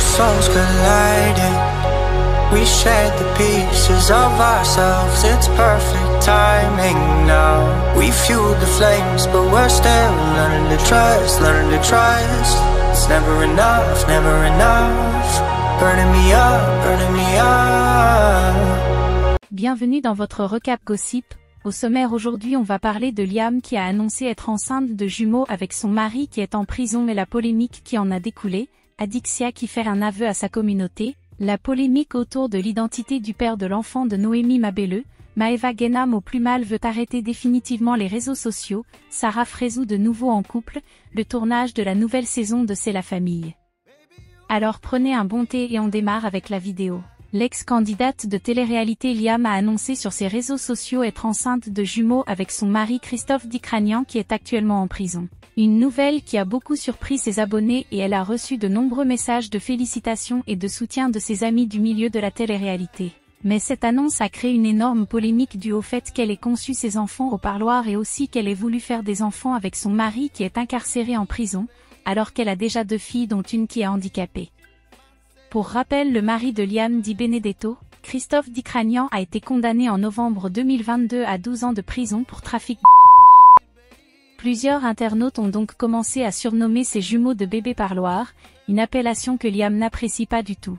souls colliding. We shared the pieces of ourselves. It's perfect timing now. We fueled the flames, but we're still learning to trust, learning to trust. It's never enough, never enough. Burning me up, burning me up. Bienvenue dans votre recap gossip. Au sommaire aujourd'hui on va parler de Liam qui a annoncé être enceinte de jumeaux avec son mari qui est en prison et la polémique qui en a découlé, Adixia qui fait un aveu à sa communauté, la polémique autour de l'identité du père de l'enfant de Noémie Mabelleux, Maeva Guénam au plus mal veut arrêter définitivement les réseaux sociaux, Sarah Frézou de nouveau en couple, le tournage de la nouvelle saison de C'est la famille. Alors prenez un bon thé et on démarre avec la vidéo. L'ex-candidate de télé-réalité Liam a annoncé sur ses réseaux sociaux être enceinte de jumeaux avec son mari Christophe Dicranian qui est actuellement en prison. Une nouvelle qui a beaucoup surpris ses abonnés et elle a reçu de nombreux messages de félicitations et de soutien de ses amis du milieu de la télé-réalité. Mais cette annonce a créé une énorme polémique due au fait qu'elle ait conçu ses enfants au parloir et aussi qu'elle ait voulu faire des enfants avec son mari qui est incarcéré en prison, alors qu'elle a déjà 2 filles dont une qui est handicapée. Pour rappel, le mari de Liam Di Benedetto, Christophe Dicranian a été condamné en novembre 2022 à 12 ans de prison pour trafic. Plusieurs internautes ont donc commencé à surnommer ces jumeaux de bébé parloir, une appellation que Liam n'apprécie pas du tout.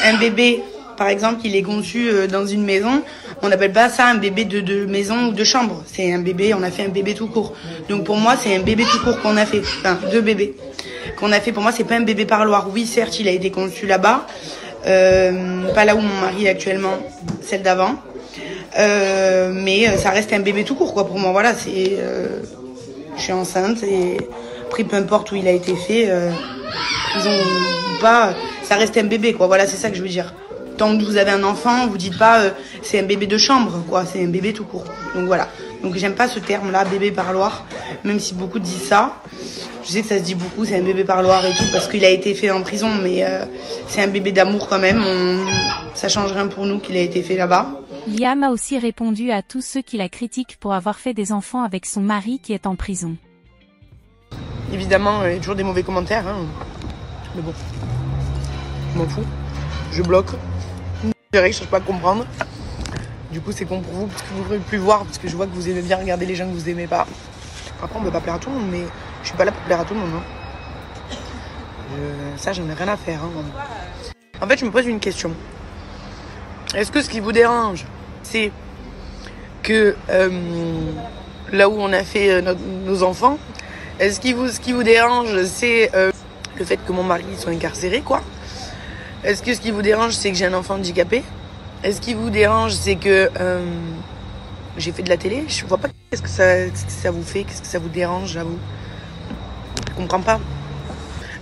Un bébé, par exemple, il est conçu dans une maison, on n'appelle pas ça un bébé de maison ou de chambre. C'est un bébé, on a fait un bébé tout court. Donc pour moi, c'est un bébé tout court qu'on a fait, enfin 2 bébés qu'on a fait. Pour moi, c'est pas un bébé parloir. Oui, certes, il a été conçu là-bas, pas là où mon mari est actuellement, celle d'avant. Mais ça reste un bébé tout court, quoi. Pour moi, voilà, c'est, je suis enceinte et après, peu importe où il a été fait, ils ont ou pas, ça reste un bébé, quoi. Voilà, c'est ça que je veux dire. Tant que vous avez un enfant, vous dites pas c'est un bébé de chambre, quoi. C'est un bébé tout court. Donc voilà. Donc j'aime pas ce terme-là, bébé parloir, même si beaucoup disent ça. Je sais que ça se dit beaucoup, c'est un bébé parloir et tout, parce qu'il a été fait en prison, mais c'est un bébé d'amour quand même. Ça change rien pour nous qu'il a été fait là-bas. Liam a aussi répondu à tous ceux qui la critiquent pour avoir fait des enfants avec son mari qui est en prison. Évidemment, il y a toujours des mauvais commentaires, hein. Mais bon, je m'en fous. Je bloque. Je ne cherche pas à comprendre. Du coup, c'est con pour vous, parce que vous ne pouvez plus voir, parce que je vois que vous aimez bien regarder les gens que vous aimez pas. Après, on ne peut pas plaire à tout le monde, mais je suis pas là pour plaire à tout le monde. Hein. Ça, j'en ai rien à faire. Hein. En fait, je me pose une question. Est-ce que ce qui vous dérange, c'est que là où on a fait nos enfants, est-ce ce qui vous dérange, c'est le fait que mon mari soit incarcéré, quoi? Est-ce que ce qui vous dérange, c'est que j'ai un enfant handicapé? Est-ce qui vous dérange, c'est que j'ai fait de la télé? Je vois pas qu'est-ce que ça vous fait, qu'est-ce que ça vous dérange, j'avoue. Je comprends pas.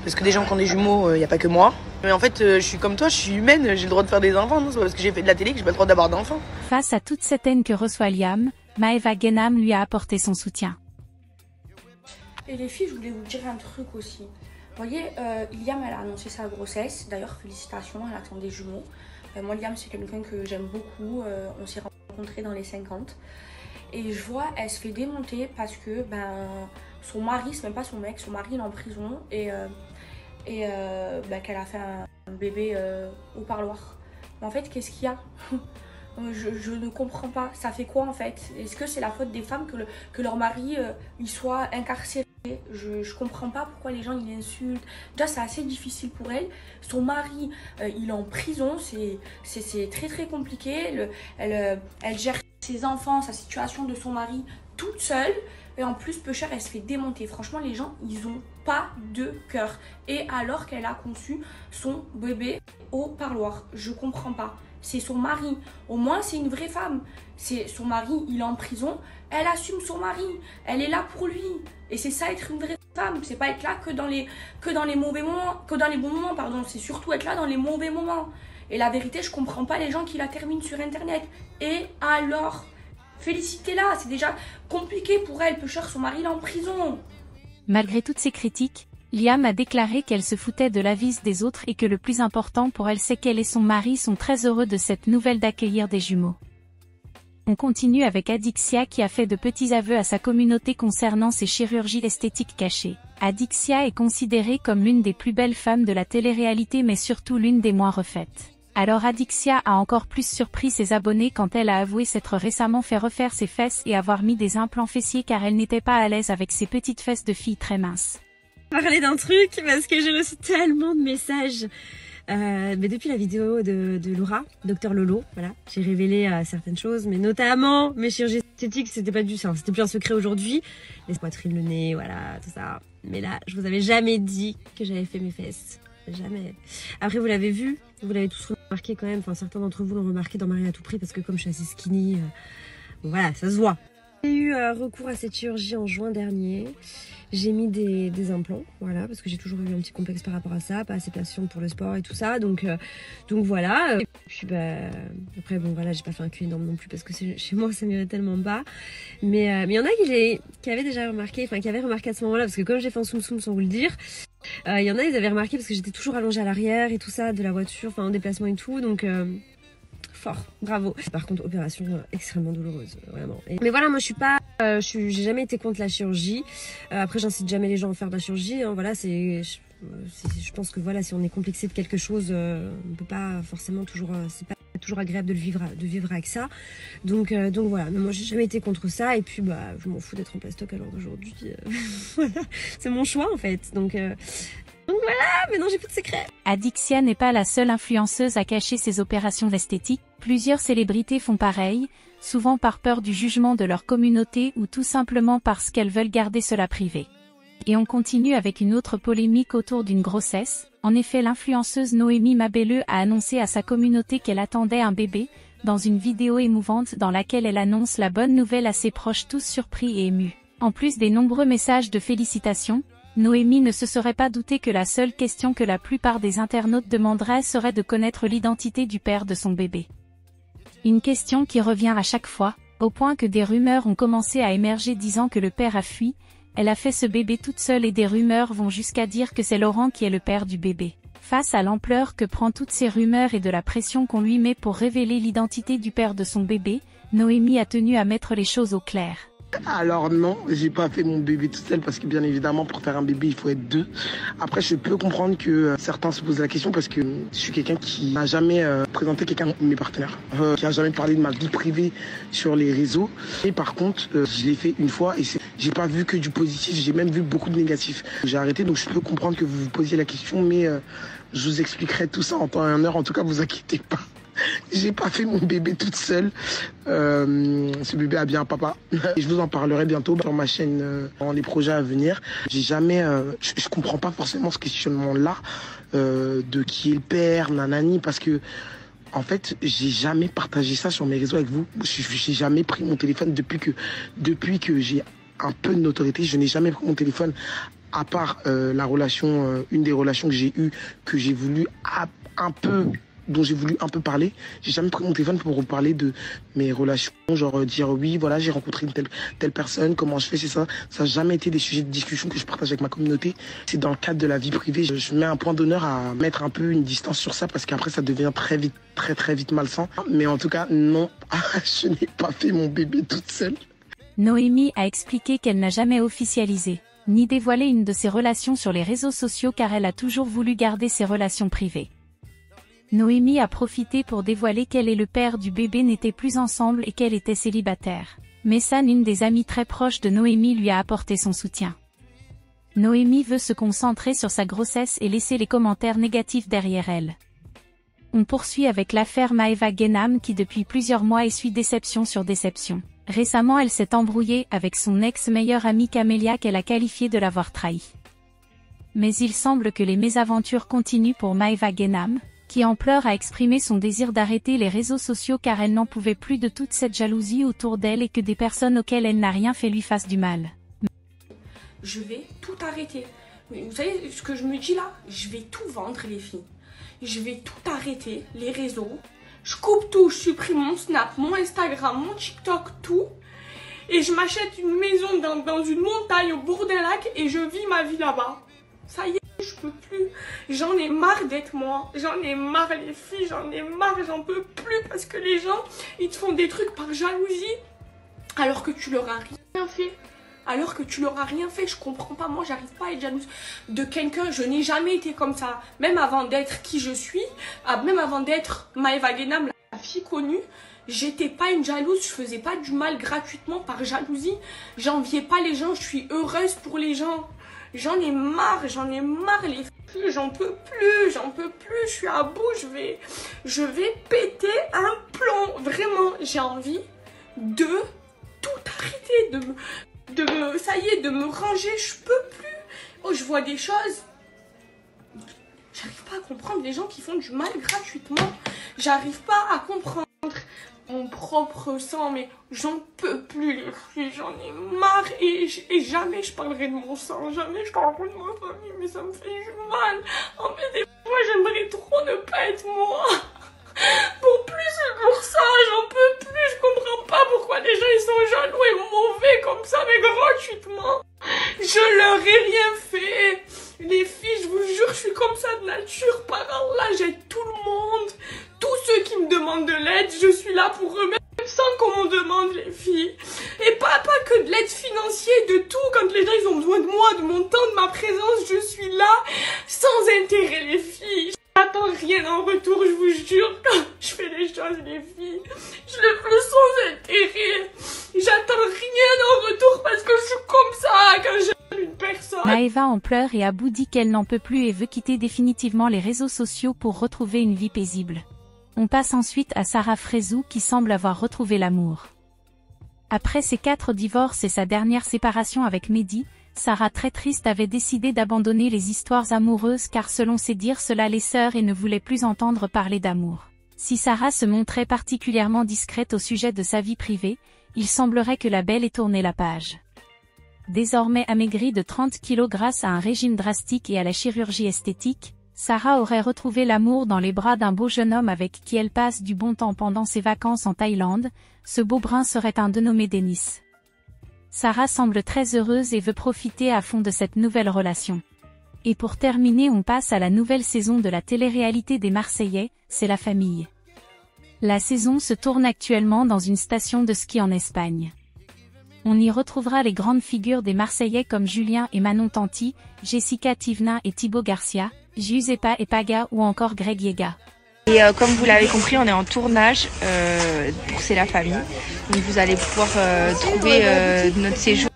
Parce que des gens qui ont des jumeaux, y a pas que moi. Mais en fait, je suis comme toi, je suis humaine, j'ai le droit de faire des enfants, non? C'est pas parce que j'ai fait de la télé que j'ai pas le droit d'avoir d'enfants. Face à toute cette haine que reçoit Liam, Maeva Guénam lui a apporté son soutien. Et les filles, je voulais vous dire un truc aussi. Vous voyez, Liam, elle a annoncé sa grossesse. D'ailleurs, félicitations, elle attend des jumeaux. Moi, Liam, c'est quelqu'un que j'aime beaucoup. On s'est rencontrés dans les 50. Et je vois, elle se fait démonter parce que son mari, c'est même pas son mec, son mari il est en prison et qu'elle a fait un bébé au parloir. Mais en fait, qu'est-ce qu'il y a? je ne comprends pas. Ça fait quoi en fait? Est-ce que c'est la faute des femmes que leur mari il soit incarcéré? Je comprends pas pourquoi les gens ils insultent. Déjà, c'est assez difficile pour elle. Son mari, il est en prison. C'est très très compliqué. Elle gère ses enfants, sa situation de son mari toute seule. Et en plus, peu cher, elle se fait démonter. Franchement, les gens, ils ont pas de cœur. Et alors qu'elle a conçu son bébé au parloir. Je comprends pas. C'est son mari. Au moins, c'est une vraie femme. C'est son mari, il est en prison. Elle assume son mari. Elle est là pour lui. Et c'est ça, être une vraie femme. C'est pas être là que dans les mauvais moments, que dans les bons moments, pardon. C'est surtout être là dans les mauvais moments. Et la vérité, je comprends pas les gens qui la terminent sur Internet. Et alors, félicitez-la. C'est déjà compliqué pour elle. Peu cher, son mari, il est en prison. Malgré toutes ces critiques, Liam a déclaré qu'elle se foutait de l'avis des autres et que le plus important pour elle c'est qu'elle et son mari sont très heureux de cette nouvelle d'accueillir des jumeaux. On continue avec Adixia qui a fait de petits aveux à sa communauté concernant ses chirurgies esthétiques cachées. Adixia est considérée comme l'une des plus belles femmes de la télé-réalité mais surtout l'une des moins refaites. Alors Adixia a encore plus surpris ses abonnés quand elle a avoué s'être récemment fait refaire ses fesses et avoir mis des implants fessiers car elle n'était pas à l'aise avec ses petites fesses de fille très mince. Parler d'un truc parce que j'ai reçu tellement de messages. Mais depuis la vidéo de Laura, Docteur Lolo, voilà, j'ai révélé certaines choses, mais notamment mes chirurgies esthétiques, c'était pas du ça, c'était plus un secret aujourd'hui. Les poitrines, le nez, voilà, tout ça. Mais là, je vous avais jamais dit que j'avais fait mes fesses. Jamais. Après, vous l'avez vu, vous l'avez tous remarqué quand même, enfin certains d'entre vous l'ont remarqué dans Marie à tout prix parce que comme je suis assez skinny, bon, voilà, ça se voit. J'ai eu recours à cette chirurgie en juin dernier. J'ai mis des implants, voilà, parce que j'ai toujours eu un petit complexe par rapport à ça, pas assez patiente pour le sport et tout ça, donc voilà. Et puis après bon voilà, j'ai pas fait un cul énorme non plus parce que chez moi ça m'irait tellement bas, mais il y en a qui avaient déjà remarqué, enfin qui avaient remarqué à ce moment-là, parce que comme j'ai fait un soum soum sans vous le dire, il y en a ils avaient remarqué parce que j'étais toujours allongée à l'arrière et tout ça de la voiture, enfin en déplacement et tout, donc fort, bravo. Par contre, opération extrêmement douloureuse, vraiment. Mais voilà, moi je suis pas, j'ai jamais été contre la chirurgie. Après, j'incite jamais les gens à faire de la chirurgie. Hein, voilà, je pense que voilà, si on est complexé de quelque chose, on peut pas forcément toujours, c'est pas toujours agréable de vivre avec ça. Donc voilà, mais moi j'ai jamais été contre ça. Et puis bah, je m'en fous d'être en plastoc à l'heure d'aujourd'hui. Voilà, c'est mon choix en fait. Donc voilà, maintenant j'ai plus de secret. Adixia n'est pas la seule influenceuse à cacher ses opérations esthétiques, plusieurs célébrités font pareil, souvent par peur du jugement de leur communauté ou tout simplement parce qu'elles veulent garder cela privé. Et on continue avec une autre polémique autour d'une grossesse. En effet, l'influenceuse Noémie Mabelleux a annoncé à sa communauté qu'elle attendait un bébé, dans une vidéo émouvante dans laquelle elle annonce la bonne nouvelle à ses proches tous surpris et émus. En plus des nombreux messages de félicitations, Noémie ne se serait pas doutée que la seule question que la plupart des internautes demanderaient serait de connaître l'identité du père de son bébé. Une question qui revient à chaque fois, au point que des rumeurs ont commencé à émerger disant que le père a fui, elle a fait ce bébé toute seule et des rumeurs vont jusqu'à dire que c'est Laurent qui est le père du bébé. Face à l'ampleur que prend toutes ces rumeurs et de la pression qu'on lui met pour révéler l'identité du père de son bébé, Noémie a tenu à mettre les choses au clair. Alors non, j'ai pas fait mon bébé toute seule parce que bien évidemment pour faire un bébé il faut être deux. Après je peux comprendre que certains se posent la question parce que je suis quelqu'un qui n'a jamais présenté quelqu'un de mes partenaires, qui a jamais parlé de ma vie privée sur les réseaux. Et par contre je l'ai fait une fois et j'ai pas vu que du positif, j'ai même vu beaucoup de négatif. J'ai arrêté donc je peux comprendre que vous vous posiez la question mais je vous expliquerai tout ça en temps et en heure, en tout cas vous inquiétez pas. J'ai pas fait mon bébé toute seule. Ce bébé a bien un papa. Et je vous en parlerai bientôt sur ma chaîne dans les projets à venir. J'ai jamais, je comprends pas forcément ce questionnement-là de qui est le père, nanani, parce que en fait, j'ai jamais partagé ça sur mes réseaux avec vous. J'ai jamais pris mon téléphone depuis que j'ai un peu de notoriété. Je n'ai jamais pris mon téléphone à part la relation, une des relations que j'ai eues, que j'ai voulu dont j'ai voulu un peu parler. J'ai jamais pris mon téléphone pour vous parler de mes relations, genre dire oui, voilà, j'ai rencontré une telle personne, comment je fais, c'est ça. Ça n'a jamais été des sujets de discussion que je partage avec ma communauté. C'est dans le cadre de la vie privée. Je mets un point d'honneur à mettre un peu une distance sur ça parce qu'après ça devient très vite malsain. Mais en tout cas, non, je n'ai pas fait mon bébé toute seule. Noémie a expliqué qu'elle n'a jamais officialisé, ni dévoilé une de ses relations sur les réseaux sociaux car elle a toujours voulu garder ses relations privées. Noémie a profité pour dévoiler qu'elle et le père du bébé n'étaient plus ensemble et qu'elle était célibataire. Messane, une des amies très proches de Noémie, lui a apporté son soutien. Noémie veut se concentrer sur sa grossesse et laisser les commentaires négatifs derrière elle. On poursuit avec l'affaire Maeva Guénam qui depuis plusieurs mois essuie déception sur déception. Récemment, elle s'est embrouillée avec son ex-meilleure amie Camélia qu'elle a qualifiée de l'avoir trahi. Mais il semble que les mésaventures continuent pour Maeva Guénam, qui en pleurs a exprimé son désir d'arrêter les réseaux sociaux car elle n'en pouvait plus de toute cette jalousie autour d'elle et que des personnes auxquelles elle n'a rien fait lui fassent du mal. Je vais tout arrêter. Mais vous savez ce que je me dis là? Je vais tout vendre les filles. Je vais tout arrêter, les réseaux. Je coupe tout, je supprime mon Snap, mon Instagram, mon TikTok, tout. Et je m'achète une maison dans une montagne au bord d'un lac et je vis ma vie là-bas. Ça y est, je peux plus. J'en ai marre d'être moi. J'en ai marre les filles, j'en ai marre, j'en peux plus parce que les gens, ils te font des trucs par jalousie alors que tu leur as rien fait. Alors que tu leur as rien fait, je comprends pas. Moi, j'arrive pas à être jalouse de quelqu'un. Je n'ai jamais été comme ça. Même avant d'être qui je suis, même avant d'être Maëva Guénam, la fille connue, j'étais pas une jalouse. Je faisais pas du mal gratuitement par jalousie. J'enviais pas les gens. Je suis heureuse pour les gens. J'en ai marre les filles. J'en peux plus. Je suis à bout. Je vais péter un plomb. Vraiment, j'ai envie de tout arrêter, ça y est, de me ranger, je peux plus. Oh, je vois des choses. J'arrive pas à comprendre les gens qui font du mal gratuitement. J'arrive pas à comprendre mon propre sang, mais j'en peux plus les filles, j'en ai marre et jamais je parlerai de mon sang, jamais je parlerai de ma famille, mais ça me fait du mal. En fait, des fois, j'aimerais trop ne pas être moi. Pour ça, j'en peux plus, je comprends pas pourquoi les gens ils sont jaloux et mauvais comme ça, mais gratuitement. Je leur ai rien fait. Les filles, je vous jure, je suis comme ça de nature, par Allah, j'aide tout le monde. Tous ceux qui me demandent de l'aide, je suis là pour eux, même sans qu'on m'en demande, les filles. Et pas que de l'aide financière, de tout, quand les gens ils ont besoin de moi, de mon temps, de ma présence, je suis là, sans intérêt, les filles. J'attends rien en retour, je vous jure, quand je fais les choses, les filles, je le fais sans intérêt. J'attends rien en retour parce que je suis comme ça quand j'aime une personne. Maëva en pleure et à bout dit qu'elle n'en peut plus et veut quitter définitivement les réseaux sociaux pour retrouver une vie paisible. On passe ensuite à Sarah Frézou qui semble avoir retrouvé l'amour. Après ses 4 divorces et sa dernière séparation avec Mehdi, Sarah, très triste, avait décidé d'abandonner les histoires amoureuses car selon ses dires cela l'essore et ne voulait plus entendre parler d'amour. Si Sarah se montrait particulièrement discrète au sujet de sa vie privée, il semblerait que la belle ait tourné la page. Désormais amaigrie de 30 kilos grâce à un régime drastique et à la chirurgie esthétique, Sarah aurait retrouvé l'amour dans les bras d'un beau jeune homme avec qui elle passe du bon temps pendant ses vacances en Thaïlande. Ce beau brun serait un dénommé Denis. Sarah semble très heureuse et veut profiter à fond de cette nouvelle relation. Et pour terminer, on passe à la nouvelle saison de la télé-réalité des Marseillais, c'est la famille. La saison se tourne actuellement dans une station de ski en Espagne. On y retrouvera les grandes figures des Marseillais comme Julien et Manon Tanti, Jessica Tivna et Thibaut Garcia, Giuseppa et Paga ou encore Greg Yega. Et comme vous l'avez compris, on est en tournage pour C'est la famille. Donc vous allez pouvoir trouver notre séjour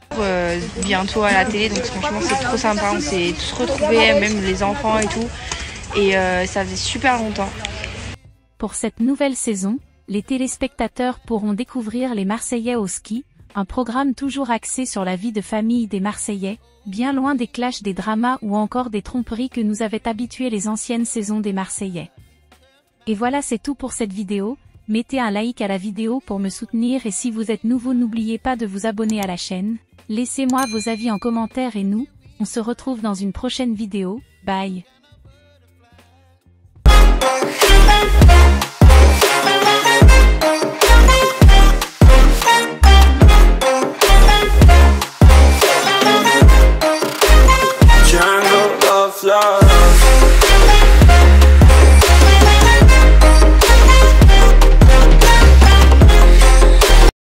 bientôt à la télé. Donc franchement c'est trop sympa, on s'est tous retrouvés, même les enfants et tout. Et ça faisait super longtemps. Pour cette nouvelle saison, les téléspectateurs pourront découvrir les Marseillais au ski, un programme toujours axé sur la vie de famille des Marseillais, bien loin des clashs, des dramas ou encore des tromperies que nous avaient habitués les anciennes saisons des Marseillais. Et voilà, c'est tout pour cette vidéo. Mettez un like à la vidéo pour me soutenir et si vous êtes nouveau n'oubliez pas de vous abonner à la chaîne. Laissez-moi vos avis en commentaire et nous, on se retrouve dans une prochaine vidéo. Bye.